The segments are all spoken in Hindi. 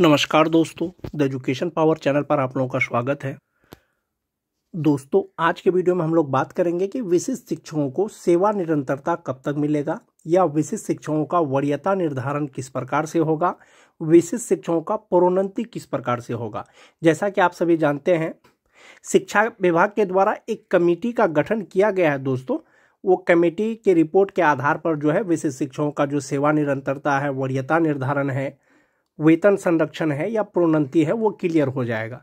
नमस्कार दोस्तों, द एजुकेशन पावर चैनल पर आप लोगों का स्वागत है। दोस्तों, आज के वीडियो में हम लोग बात करेंगे कि विशिष्ट शिक्षकों को सेवा निरंतरता कब तक मिलेगा, या विशिष्ट शिक्षकों का वरीयता निर्धारण किस प्रकार से होगा, विशिष्ट शिक्षकों का प्रोन्नति किस प्रकार से होगा। जैसा कि आप सभी जानते हैं, शिक्षा विभाग के द्वारा एक कमेटी का गठन किया गया है दोस्तों। वो कमेटी के रिपोर्ट के आधार पर जो है विशिष्ट शिक्षकों का जो सेवा निरंतरता है, वरीयता निर्धारण है, वेतन संरक्षण है या प्रोन्नति है, वो क्लियर हो जाएगा।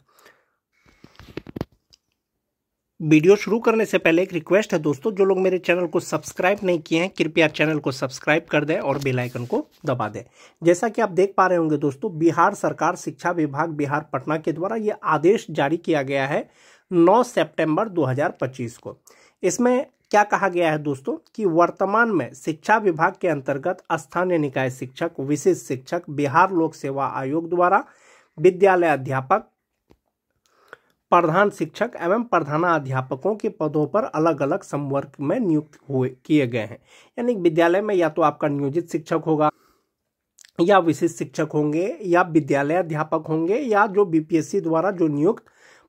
वीडियो शुरू करने से पहले एक रिक्वेस्ट है दोस्तों, जो लोग मेरे चैनल को सब्सक्राइब नहीं किए हैं कृपया चैनल को सब्सक्राइब कर दें और बेल आइकन को दबा दें। जैसा कि आप देख पा रहे होंगे दोस्तों, बिहार सरकार शिक्षा विभाग बिहार पटना के द्वारा ये आदेश जारी किया गया है 9 सितंबर 2025 को। इसमें क्या कहा गया है दोस्तों कि वर्तमान में शिक्षा विभाग के अंतर्गत स्थानीय निकाय शिक्षक, विशिष्ट शिक्षक बिहार लोक सेवा आयोग द्वारा विद्यालय अध्यापक, प्रधान शिक्षक एवं प्रधानाध्यापकों के पदों पर अलग अलग संवर्ग में नियुक्त किए गए हैं। यानी विद्यालय में या तो आपका नियोजित शिक्षक होगा, या विशिष्ट शिक्षक होंगे, या विद्यालय अध्यापक होंगे, या जो बीपीएससी द्वारा जो नियुक्त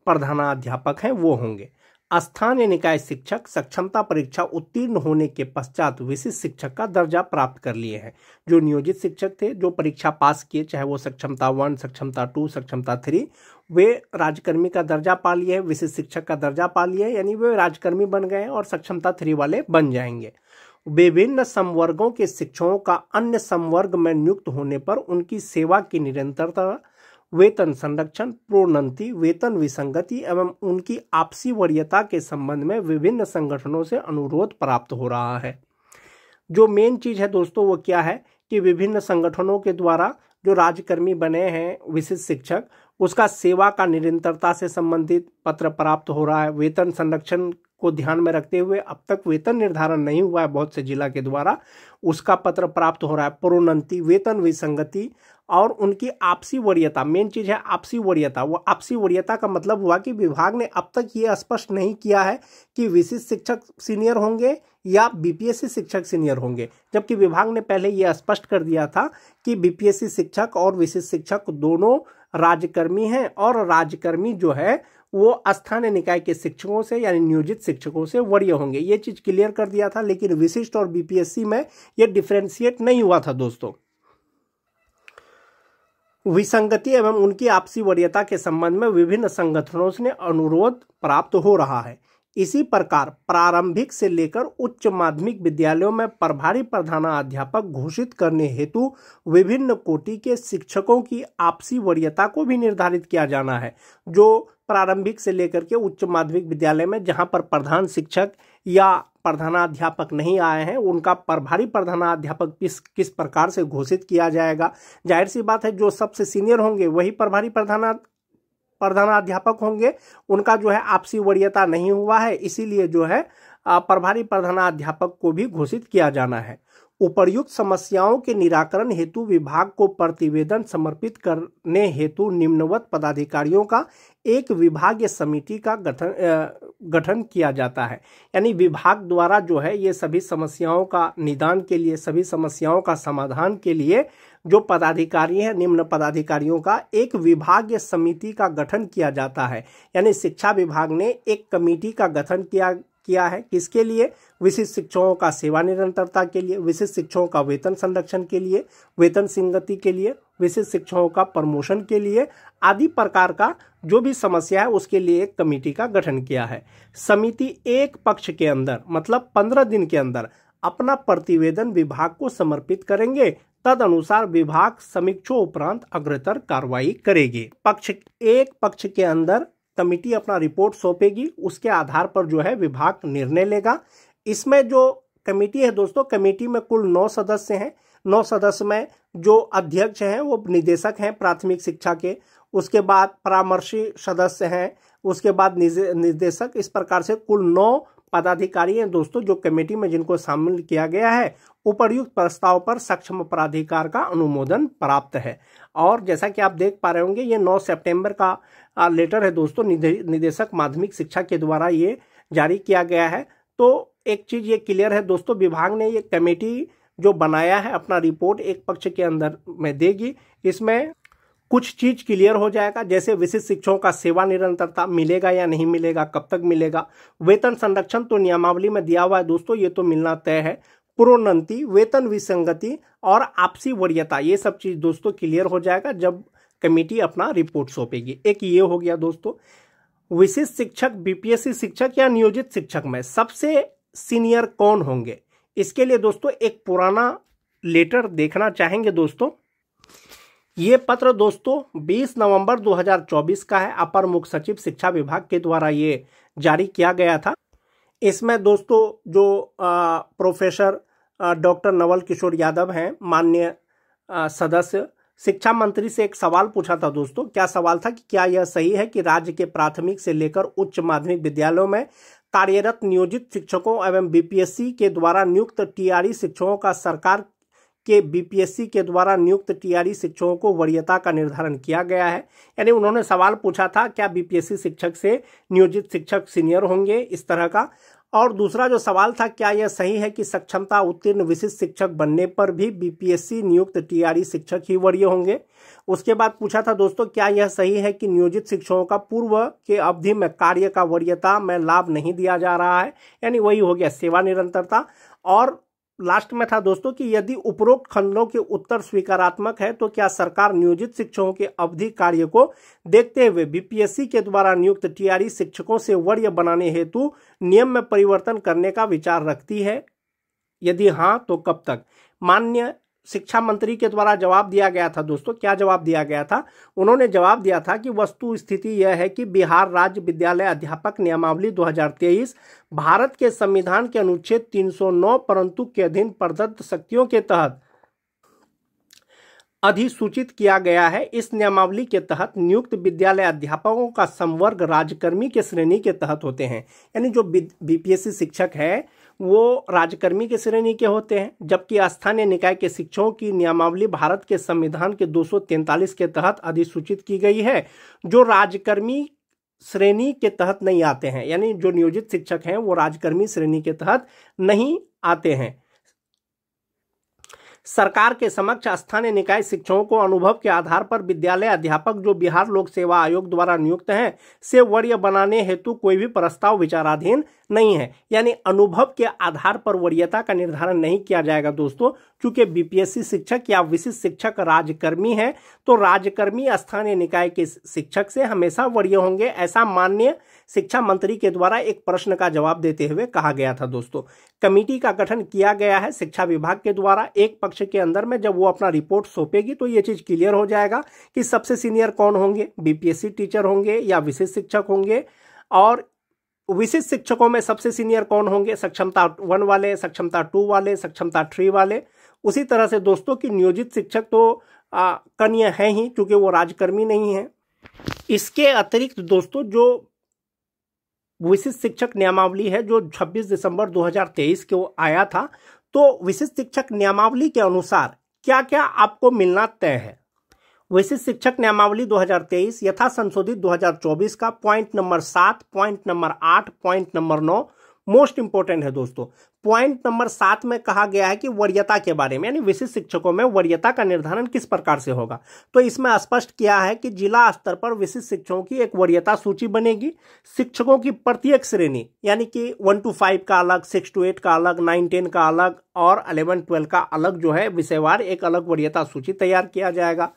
प्रधानाध्यापक हैं वो होंगे। स्थानीय निकाय शिक्षक सक्षमता परीक्षा उत्तीर्ण होने के पश्चात विशिष्ट शिक्षक का दर्जा प्राप्त कर लिए हैं। जो नियोजित शिक्षक थे, जो परीक्षा पास किए, चाहे वो सक्षमता 1, सक्षमता 2, सक्षमता 3, वे राजकर्मी का दर्जा पा लिए, विशिष्ट शिक्षक का दर्जा पा लिए, यानी वे राजकर्मी बन गए और सक्षमता 3 वाले बन जाएंगे। विभिन्न संवर्गों के शिक्षकों का अन्य संवर्ग में नियुक्त होने पर उनकी सेवा की निरंतरता, वेतन संरक्षण, प्रोन्नति, वेतन विसंगति एवं उनकी आपसी वरीयता के संबंध में विभिन्न संगठनों से अनुरोध प्राप्त हो रहा है। जो मेन चीज है दोस्तों वो क्या है कि विभिन्न संगठनों के द्वारा जो राजकर्मी बने हैं विशिष्ट शिक्षक, उसका सेवा का निरंतरता से संबंधित पत्र प्राप्त हो रहा है। वेतन संरक्षण को ध्यान में रखते हुए अब तक वेतन निर्धारण नहीं हुआ है बहुत से जिला के द्वारा, उसका पत्र प्राप्त हो रहा है। प्रोन्नति, वेतन विसंगति और उनकी आपसी वरीयता, मेन चीज है आपसी वरीयता। वो आपसी वरीयता का मतलब हुआ कि विभाग ने अब तक ये स्पष्ट नहीं किया है कि विशिष्ट शिक्षक सीनियर होंगे या बीपीएससी शिक्षक सीनियर होंगे, जबकि विभाग ने पहले ये स्पष्ट कर दिया था कि बीपीएससी शिक्षक और विशिष्ट शिक्षक दोनों राजकर्मी हैं, और राजकर्मी जो है वो स्थानीय निकाय के शिक्षकों से यानी नियोजित शिक्षकों से वरीय होंगे। ये चीज क्लियर कर दिया था, लेकिन विशिष्ट और बीपीएससी में ये डिफरेंशिएट नहीं हुआ था दोस्तों। विसंगति एवं उनकी आपसी वरीयता के संबंध में विभिन्न संगठनों से अनुरोध प्राप्त हो रहा है। इसी प्रकार प्रारंभिक से लेकर उच्च माध्यमिक विद्यालयों में प्रभारी प्रधानाध्यापक घोषित करने हेतु विभिन्न कोटि के शिक्षकों की आपसी वरीयता को भी निर्धारित किया जाना है। जो प्रारंभिक से लेकर के उच्च माध्यमिक विद्यालय में जहां पर प्रधान शिक्षक या प्रधानाध्यापक नहीं आए हैं, उनका प्रभारी प्रधानाध्यापक किस प्रकार से घोषित किया जाएगा। जाहिर सी बात है, जो सबसे सीनियर होंगे वही प्रभारी प्रधानाध्यापक होंगे। उनका जो है आपसी वरीयता नहीं हुआ है, इसीलिए जो है प्रभारी प्रधानाध्यापक को भी घोषित किया जाना है। उपर्युक्त समस्याओं के निराकरण हेतु विभाग को प्रतिवेदन समर्पित करने हेतु निम्नवत पदाधिकारियों का एक विभागीय समिति का गठन किया जाता है। यानी विभाग द्वारा जो है ये सभी समस्याओं का निदान के लिए, सभी समस्याओं का समाधान के लिए जो पदाधिकारी हैं, निम्न पदाधिकारियों का एक विभागीय समिति का गठन किया जाता है। यानी शिक्षा विभाग ने एक कमेटी का गठन किया है। किसके लिए? विशिष्ट शिक्षकों का सेवा निरंतरता के लिए, विशिष्ट शिक्षकों का वेतन संरक्षण के लिए, वेतन संगति के लिए, विशिष्ट शिक्षकों का प्रमोशन के लिए, आदि प्रकार का जो भी समस्या है उसके लिए एक कमेटी का गठन किया है। समिति एक पक्ष के अंदर मतलब 15 दिन के अंदर अपना प्रतिवेदन विभाग को समर्पित करेंगे। तद अनुसार विभाग समीक्षा उपरांत अग्रतर कार्रवाई करेगी। एक पक्ष के अंदर कमेटी अपना रिपोर्ट सौंपेगी, उसके आधार पर जो है विभाग निर्णय लेगा। इसमें जो कमेटी है दोस्तों, कमेटी में कुल 9 सदस्य हैं। 9 सदस्य में जो अध्यक्ष हैं वो निदेशक हैं प्राथमिक शिक्षा के, उसके बाद परामर्शी सदस्य हैं, उसके बाद निर्देशक। इस प्रकार से कुल 9 पदाधिकारी हैं दोस्तों जो कमेटी में जिनको शामिल किया गया है। उपर्युक्त प्रस्ताव पर सक्षम प्राधिकार का अनुमोदन प्राप्त है। और जैसा कि आप देख पा रहे होंगे, ये 9 सितंबर का लेटर है दोस्तों, निदेशक माध्यमिक शिक्षा के द्वारा ये जारी किया गया है। तो एक चीज ये क्लियर है दोस्तों, विभाग ने ये कमेटी जो बनाया है अपना रिपोर्ट एक पक्ष के अंदर में देगी। इसमें कुछ चीज क्लियर हो जाएगा, जैसे विशिष्ट शिक्षकों का सेवा निरंतरता मिलेगा या नहीं मिलेगा, कब तक मिलेगा। वेतन संरक्षण तो नियमावली में दिया हुआ है दोस्तों, ये तो मिलना तय है। प्रोन्नति, वेतन विसंगति और आपसी वरीयता, ये सब चीज दोस्तों क्लियर हो जाएगा जब कमेटी अपना रिपोर्ट सौंपेगी। एक ये हो गया दोस्तों। विशिष्ट शिक्षक, बीपीएससी शिक्षक या नियोजित शिक्षक में सबसे सीनियर कौन होंगे, इसके लिए दोस्तों एक पुराना लेटर देखना चाहेंगे दोस्तों। ये पत्र दोस्तों 20 नवंबर 2024 का है, अपर मुख्य सचिव शिक्षा विभाग के द्वारा ये जारी किया गया था। इसमें दोस्तों जो प्रोफेसर डॉक्टर नवल किशोर यादव हैं, माननीय सदस्य, शिक्षा मंत्री से एक सवाल पूछा था दोस्तों। क्या सवाल था कि क्या यह सही है कि राज्य के प्राथमिक से लेकर उच्च माध्यमिक विद्यालयों में कार्यरत नियोजित शिक्षकों एवं बीपीएससी के द्वारा नियुक्त टीआरई शिक्षकों का सरकार के बीपीएससी के द्वारा नियुक्त टीआरई शिक्षकों को वरीयता का निर्धारण किया गया है। यानी उन्होंने सवाल पूछा था क्या बीपीएससी शिक्षक से नियोजित शिक्षक सीनियर होंगे, इस तरह का। और दूसरा जो सवाल था, क्या यह सही है कि सक्षमता उत्तीर्ण विशिष्ट शिक्षक बनने पर भी बीपीएससी नियुक्त टीआरई शिक्षक ही वरीय होंगे। उसके बाद पूछा था दोस्तों, क्या यह सही है कि नियोजित शिक्षकों का पूर्व के अवधि में कार्य का वरीयता में लाभ नहीं दिया जा रहा है, यानी वही हो गया सेवा निरंतरता। और लास्ट में था दोस्तों कि यदि उपरोक्त खंडों के उत्तर स्वीकारात्मक है तो क्या सरकार नियोजित शिक्षकों के अवधि कार्य को देखते हुए बीपीएससी के द्वारा नियुक्त टीआरई शिक्षकों से वरीय बनाने हेतु नियम में परिवर्तन करने का विचार रखती है, यदि हाँ तो कब तक। माननीय शिक्षा मंत्री के द्वारा जवाब दिया गया था दोस्तों। क्या जवाब दिया गया था? उन्होंने जवाब दिया था कि वस्तु स्थिति यह है कि बिहार राज्य विद्यालय अध्यापक नियमावली 2023 भारत के संविधान के अनुच्छेद 309 परंतु के अधीन प्रदत्त शक्तियों के तहत अधिसूचित किया गया है। इस नियमावली के तहत नियुक्त विद्यालय अध्यापकों का संवर्ग राज्यकर्मी के श्रेणी के तहत होते हैं। यानी जो बीपीएससी शिक्षक है वो राज्यकर्मी के श्रेणी के होते हैं, जबकि स्थानीय निकाय के शिक्षकों की नियमावली भारत के संविधान के 243 के तहत अधिसूचित की गई है, जो राज्यकर्मी श्रेणी के तहत नहीं आते हैं। यानी जो नियोजित शिक्षक हैं वो राज्यकर्मी श्रेणी के तहत नहीं आते हैं। सरकार के समक्ष स्थानीय निकाय शिक्षकों को अनुभव के आधार पर विद्यालय अध्यापक जो बिहार लोक सेवा आयोग द्वारा नियुक्त हैं से वरीय बनाने हेतु कोई भी प्रस्ताव विचाराधीन नहीं है। यानी अनुभव के आधार पर वरीयता का निर्धारण नहीं किया जाएगा दोस्तों, क्योंकि बीपीएससी शिक्षक या विशिष्ट शिक्षक राज्यकर्मी है तो राज्यकर्मी स्थानीय निकाय के शिक्षक से हमेशा वरीय होंगे, ऐसा माननीय शिक्षा मंत्री के द्वारा एक प्रश्न का जवाब देते हुए कहा गया था दोस्तों। कमेटी का गठन किया गया है शिक्षा विभाग के द्वारा। एक पक्ष के अंदर में जब वो अपना रिपोर्ट सौंपेगी तो ये चीज क्लियर हो जाएगा कि सबसे सीनियर कौन होंगे, बीपीएससी टीचर होंगे या विशिष्ट शिक्षक होंगे। और विशिष्ट शिक्षकों में सबसे सीनियर कौन होंगे, सक्षमता 1 वाले, सक्षमता 2 वाले, सक्षमता 3 वाले। उसी तरह से दोस्तों की नियोजित शिक्षक तो कन्या है ही, क्योंकि वो राज्यकर्मी नहीं है। इसके अतिरिक्त दोस्तों जो विशिष्ट शिक्षक नियमावली है जो 26 दिसंबर 2023 को आया था, तो विशिष्ट शिक्षक नियमावली के अनुसार क्या क्या आपको मिलना तय है। विशिष्ट शिक्षक नियमावली 2023 यथा संशोधित 2024 का point number 7, point number 8, point number 9 most important है दोस्तों। पॉइंट नंबर 7 में कहा गया है कि वरीयता के बारे में, यानी विशिष्ट शिक्षकों में वरीयता का निर्धारण किस प्रकार से होगा। तो इसमें स्पष्ट किया है कि जिला स्तर पर विशिष्ट शिक्षकों की एक वरीयता सूची बनेगी। शिक्षकों की प्रत्येक श्रेणी यानी कि 1 to 5 का अलग, 6 to 8 का अलग, 9-10 का अलग और 11-12 का अलग जो है विषयवार एक अलग वरीयता सूची तैयार किया जाएगा।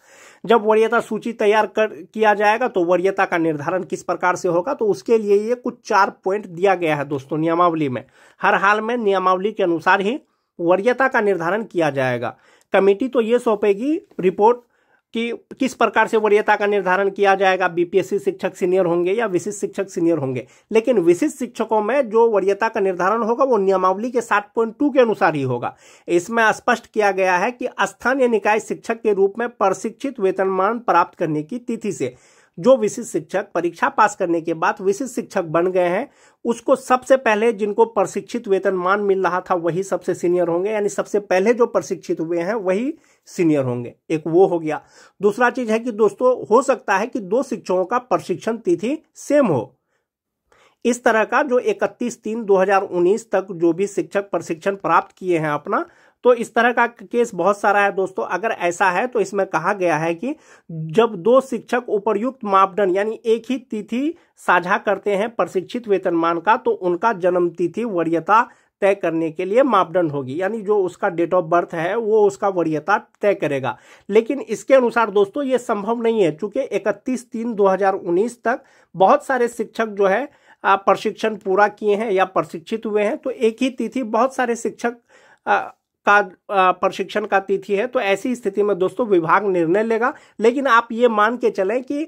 जब वरीयता सूची तैयार किया जाएगा तो वरीयता का निर्धारण किस प्रकार से होगा, तो उसके लिए ये कुछ 4 पॉइंट दिया गया है दोस्तों नियमावली में। हर हाल में नियमावली के अनुसार ही वरीयता का निर्धारण किया जाएगा। कमेटी तो ये सौंपेगी रिपोर्ट कि किस प्रकार से वरीयता का निर्धारण किया जाएगा, बीपीएससी शिक्षक सीनियर होंगे या विशिष्ट शिक्षक सीनियर होंगे। लेकिन विशिष्ट शिक्षकों में जो वरीयता का निर्धारण होगा वो नियमावली के 7.2 के अनुसार ही होगा। इसमें स्पष्ट किया गया है कि स्थानीय निकाय शिक्षक के रूप में प्रशिक्षित वेतनमान प्राप्त करने की तिथि से जो विशिष्ट शिक्षक परीक्षा पास करने के बाद विशिष्ट शिक्षक बन गए हैं, उसको सबसे पहले जिनको प्रशिक्षित वेतनमान मिल रहा था वही सबसे सीनियर होंगे। यानी सबसे पहले जो प्रशिक्षित हुए हैं वही सीनियर होंगे। एक वो हो गया। दूसरा चीज है कि दोस्तों हो सकता है कि 2 शिक्षकों का प्रशिक्षण तिथि सेम हो। इस तरह का जो 31/3/2019 तक जो भी शिक्षक प्रशिक्षण प्राप्त किए हैं अपना, तो इस तरह का केस बहुत सारा है दोस्तों। अगर ऐसा है तो इसमें कहा गया है कि जब दो शिक्षक उपर्युक्त मापदंड यानी एक ही तिथि साझा करते हैं प्रशिक्षित वेतनमान का, तो उनका जन्म तिथि वरीयता तय करने के लिए मापदंड होगी, यानी जो उसका डेट ऑफ बर्थ है वो उसका वरीयता तय करेगा। लेकिन इसके अनुसार दोस्तों ये संभव नहीं है, चूंकि 31/3/2019 तक बहुत सारे शिक्षक जो है प्रशिक्षण पूरा किए हैं या प्रशिक्षित हुए हैं, तो एक ही तिथि बहुत सारे शिक्षक का प्रशिक्षण का तिथि है। तो ऐसी स्थिति में दोस्तों विभाग निर्णय लेगा, लेकिन आप ये मान के चलें कि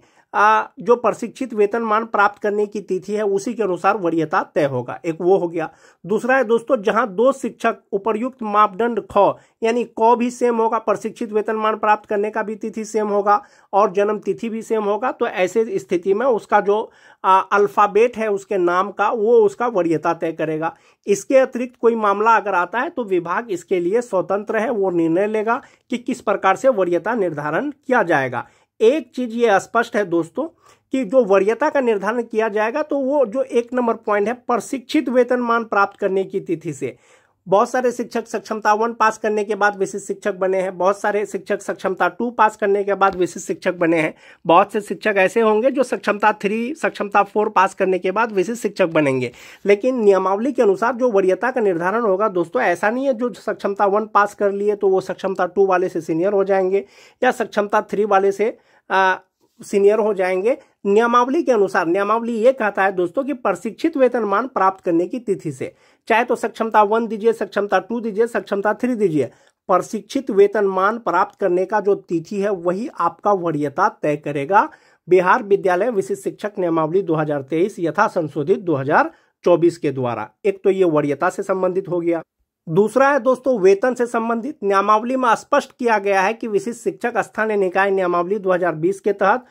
जो प्रशिक्षित वेतनमान प्राप्त करने की तिथि है उसी के अनुसार वरीयता तय होगा। एक वो हो गया। दूसरा है दोस्तों, जहां दो शिक्षक उपर्युक्त मापदंड ख यानी क भी सेम होगा, प्रशिक्षित वेतनमान प्राप्त करने का भी तिथि सेम होगा और जन्म तिथि भी सेम होगा, तो ऐसे स्थिति में उसका जो अल्फाबेट है उसके नाम का वो उसका वरीयता तय करेगा। इसके अतिरिक्त कोई मामला अगर आता है तो विभाग इसके लिए स्वतंत्र है, वो निर्णय लेगा कि किस प्रकार से वरीयता निर्धारण किया जाएगा। एक चीज ये स्पष्ट है दोस्तों कि जो वरीयता का निर्धारण किया जाएगा तो वो जो 1 नंबर पॉइंट है प्रशिक्षित वेतनमान प्राप्त करने की तिथि से। बहुत सारे शिक्षक सक्षमता 1 पास करने के बाद विशिष्ट शिक्षक बने हैं, बहुत सारे शिक्षक सक्षमता 2 पास करने के बाद विशिष्ट शिक्षक बने हैं, बहुत से शिक्षक ऐसे होंगे जो सक्षमता 3 सक्षमता 4 पास करने के बाद विशिष्ट शिक्षक बनेंगे। लेकिन नियमावली के अनुसार जो वरीयता का निर्धारण होगा दोस्तों, ऐसा नहीं है जो सक्षमता 1 पास कर लिए तो वो सक्षमता 2 वाले से सीनियर हो जाएंगे या सक्षमता 3 वाले से सीनियर हो जाएंगे। नियमावली के अनुसार नियमावली ये कहता है दोस्तों कि प्रशिक्षित वेतनमान प्राप्त करने की तिथि से, चाहे तो सक्षमता 1 दीजिए, सक्षमता 2 दीजिए, सक्षमता 3 दीजिए, प्रशिक्षित वेतनमान प्राप्त करने का जो तिथि है वही आपका वरीयता तय करेगा। बिहार विद्यालय विशिष्ट शिक्षक नियमावली 2023 यथा संशोधित 2024 के द्वारा। एक तो ये वरीयता से संबंधित हो गया। दूसरा है दोस्तों वेतन से संबंधित। नियमावली में स्पष्ट किया गया है कि विशिष्ट शिक्षक स्थानीय निकाय नियमावली 2020 के तहत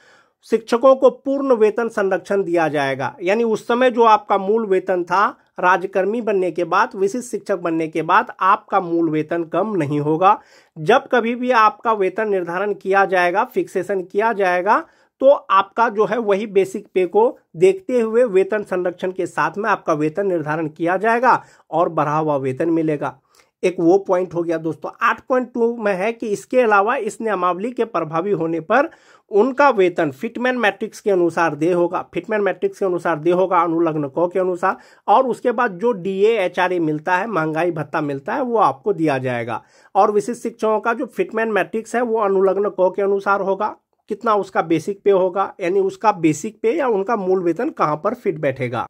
शिक्षकों को पूर्ण वेतन संरक्षण दिया जाएगा। यानी उस समय जो आपका मूल वेतन था राज्यकर्मी बनने के बाद, विशिष्ट शिक्षक बनने के बाद आपका मूल वेतन कम नहीं होगा। जब कभी भी आपका वेतन निर्धारण किया जाएगा, फिक्सेशन किया जाएगा, तो आपका जो है वही बेसिक पे को देखते हुए वेतन संरक्षण के साथ में आपका वेतन निर्धारण किया जाएगा और बढ़ा हुआ वेतन मिलेगा। एक वो पॉइंट हो गया दोस्तों। 8.2 में है कि इसके अलावा इस नियमावली के प्रभावी होने पर उनका वेतन फिटमैन मैट्रिक्स के अनुसार दे होगा, फिटमैन मैट्रिक्स के अनुसार दे होगा, अनुलग्न क के अनुसार, और उसके बाद जो डीए एचआरए मिलता है, महंगाई भत्ता मिलता है, वो आपको दिया जाएगा। और विशिष्ट शिक्षकों का जो फिटमैन मैट्रिक्स है वो अनुलग्न क के अनुसार होगा, कितना उसका बेसिक पे होगा, यानी उसका बेसिक पे या उनका मूल वेतन कहां पर फिट बैठेगा।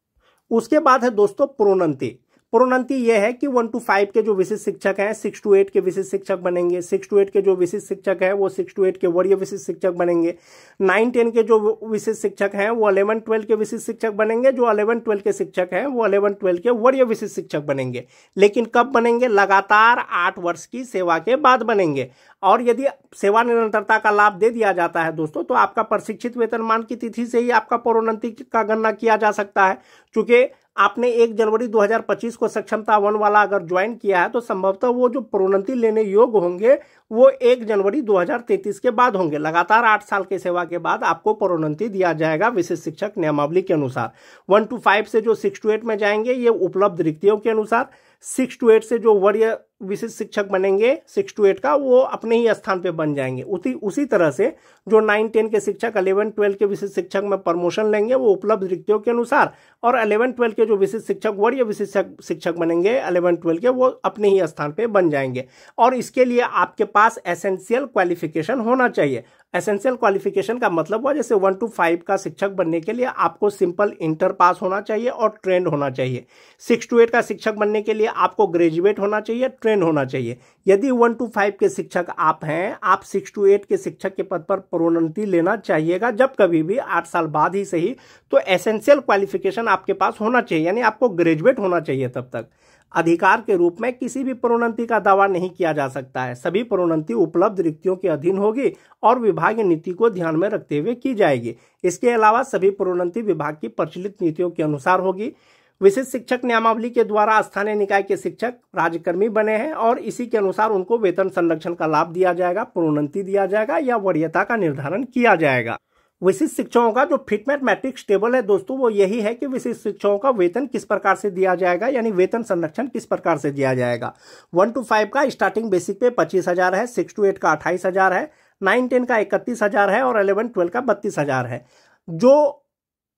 उसके बाद है दोस्तों प्रोन्नति। प्रोन्नति यह है कि 1 to 5 के जो विशिष्ट शिक्षक हैं 6 to 8 के विशिष्ट शिक्षक बनेंगे, 6 to 8 के जो विशिष्ट शिक्षक हैं वो 6 to 8 के वरीय विशिष्ट शिक्षक बनेंगे, 9-10 के जो विशिष्ट शिक्षक हैं वो 11-12 के विशिष्ट शिक्षक बनेंगे, जो 11-12 के शिक्षक हैं वो 11-12 के वरीय विशिष्ट शिक्षक बनेंगे। लेकिन कब बनेंगे? लगातार 8 वर्ष की सेवा के बाद बनेंगे। और यदि सेवा निरंतरता का लाभ दे दिया जाता है दोस्तों तो आपका प्रशिक्षित वेतनमान की तिथि से ही आपका प्रोन्नति का गणना किया जा सकता है। चूंकि आपने 1 जनवरी 2025 को सक्षमता 1 वाला अगर ज्वाइन किया है तो संभवतः वो जो प्रोन्नति लेने योग्य होंगे वो 1 जनवरी 2033 के बाद होंगे। लगातार 8 साल के सेवा के बाद आपको प्रोन्नति दिया जाएगा विशिष्ट शिक्षक नियमावली के अनुसार। 1 to 5 से जो 6 to 8 में जाएंगे ये उपलब्ध रिक्तियों के अनुसार, 6 to 8 से जो वरीय विशिष्ट शिक्षक बनेंगे 6 to 8 का वो अपने ही स्थान पे बन जाएंगे। उसी तरह से जो 9-10 के शिक्षक 11-12 के विशिष्ट शिक्षक में प्रमोशन लेंगे वो उपलब्ध रिक्तियों के अनुसार, और 11-12 के जो विशिष्ट शिक्षक वरीय विशिष्ट शिक्षक बनेंगे 11-12 के वो अपने ही स्थान पे बन जाएंगे। और इसके लिए आपके पास एसेंशियल क्वालिफिकेशन होना चाहिए। एसेंशियल क्वालिफिकेशन का मतलब हुआ जैसे 1 to 5 का शिक्षक बनने के लिए आपको सिंपल इंटर पास होना चाहिए और ट्रेंड होना चाहिए। 6 to 8 का शिक्षक बनने के लिए आपको ग्रेजुएट होना चाहिए, ट्रेंड होना चाहिए। यदि 1 to 5 के शिक्षक आप हैं, आप 6 to 8 के शिक्षक के पद पर प्रोन्नति लेना चाहिएगा, जब कभी भी 8 साल बाद ही सही, तो एसेंशियल क्वालिफिकेशन आपके पास होना चाहिए, यानी आपको ग्रेजुएट होना चाहिए। तब तक अधिकार के रूप में किसी भी प्रोन्नति का दावा नहीं किया जा सकता है। सभी प्रोन्नति उपलब्ध रिक्तियों के अधीन होगी और विभागीय नीति को ध्यान में रखते हुए की जाएगी। इसके अलावा सभी प्रोन्नति विभाग की प्रचलित नीतियों के अनुसार होगी। विशिष्ट शिक्षक नियमावली के द्वारा स्थानीय निकाय के शिक्षक राज्यकर्मी बने हैं और इसी के अनुसार उनको वेतन संरक्षण का लाभ दिया जाएगा, प्रोन्नति दिया जाएगा या वरीयता का निर्धारण किया जाएगा। विशिष्ट शिक्षकों का जो फिटमेट मैट्रिक्स टेबल है दोस्तों वो यही है कि विशिष्ट शिक्षकों का वेतन किस प्रकार से दिया जाएगा, यानी वेतन संरक्षण किस प्रकार से दिया जाएगा। 1 to 5 का स्टार्टिंग बेसिक पे 25,000 है, 6 to 8 का 28,000 है, 9-10 का 31,000 है और 11-12 का 32,000 है। जो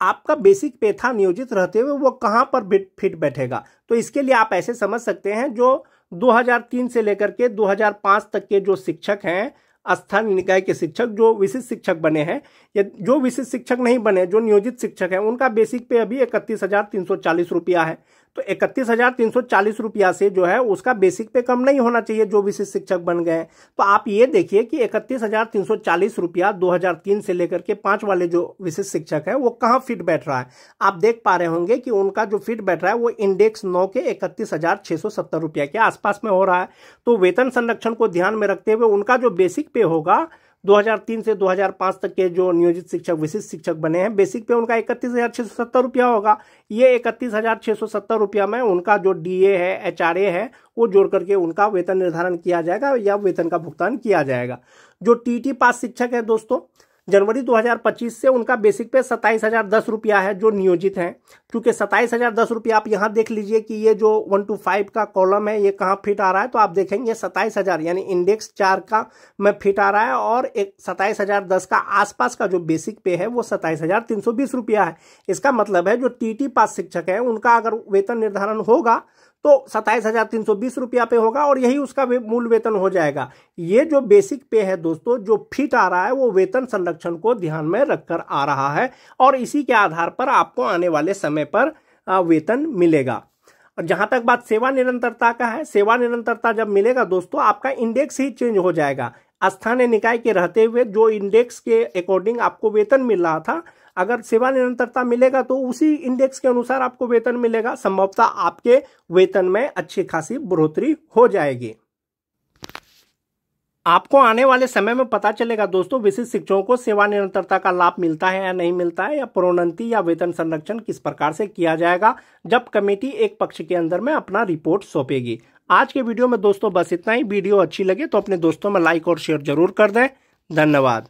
आपका बेसिक पे था नियोजित रहते हुए वो कहां पर फिट बैठेगा, तो इसके लिए आप ऐसे समझ सकते हैं जो 2003 से लेकर के 2005 तक के जो शिक्षक हैं, स्थानीय निकाय के शिक्षक जो विशिष्ट शिक्षक बने हैं या जो विशिष्ट शिक्षक नहीं बने, जो नियोजित शिक्षक हैं, उनका बेसिक पे अभी 31,340 रुपया है। तो 31,340 रुपया से जो है उसका बेसिक पे कम नहीं होना चाहिए जो विशिष्ट शिक्षक बन गए हैं। तो आप ये देखिए कि 31,340 रुपया 2003 से लेकर के 5 वाले जो विशिष्ट शिक्षक है वो कहाँ फिट बैठ रहा है। आप देख पा रहे होंगे कि उनका जो फिट बैठ रहा है वो इंडेक्स 9 के 31,670 रुपया के आसपास में हो रहा है। तो वेतन संरक्षण को ध्यान में रखते हुए उनका जो बेसिक पे होगा 2003 से 2005 तक के जो नियोजित शिक्षक विशिष्ट शिक्षक बने हैं, बेसिक पे उनका 31,670 रुपया होगा। ये 31,670 रुपया में उनका जो डीए है, एचआरए है, वो जोड़ करके उनका वेतन निर्धारण किया जाएगा या वेतन का भुगतान किया जाएगा। जो टीटी पास शिक्षक है दोस्तों, जनवरी 2025 से उनका बेसिक पे 27,010 रुपया है जो नियोजित हैं। क्योंकि 27,010 रुपया आप यहाँ देख लीजिए कि ये जो 1 to 5 का कॉलम है ये कहाँ फिट आ रहा है, तो आप देखेंगे 27,000 यानी इंडेक्स 4 का में फिट आ रहा है और एक 27,010 का आसपास का जो बेसिक पे है वो 27,320 रुपया है। इसका मतलब है जो टीटी पास शिक्षक है उनका अगर वेतन निर्धारण होगा तो 27,320 रुपया पे होगा और यही उसका मूल वेतन हो जाएगा। ये जो बेसिक पे है दोस्तों जो फिट आ रहा है वो वेतन संरक्षण को ध्यान में रखकर आ रहा है और इसी के आधार पर आपको आने वाले समय पर वेतन मिलेगा। और जहां तक बात सेवा निरंतरता का है, सेवा निरंतरता जब मिलेगा दोस्तों आपका इंडेक्स ही चेंज हो जाएगा। स्थानीय निकाय के रहते हुए जो इंडेक्स के अकॉर्डिंग आपको वेतन मिल रहा था, अगर सेवा निरंतरता मिलेगा तो उसी इंडेक्स के अनुसार आपको वेतन मिलेगा। संभवतः आपके वेतन में अच्छी खासी बढ़ोतरी हो जाएगी। आपको आने वाले समय में पता चलेगा दोस्तों विशिष्ट शिक्षकों को सेवा निरंतरता का लाभ मिलता है या नहीं मिलता है, या प्रोन्नति या वेतन संरक्षण किस प्रकार से किया जाएगा जब कमेटी एक पक्ष के अंदर में अपना रिपोर्ट सौंपेगी। आज के वीडियो में दोस्तों बस इतना ही। वीडियो अच्छी लगे तो अपने दोस्तों में लाइक और शेयर जरूर कर दें। धन्यवाद।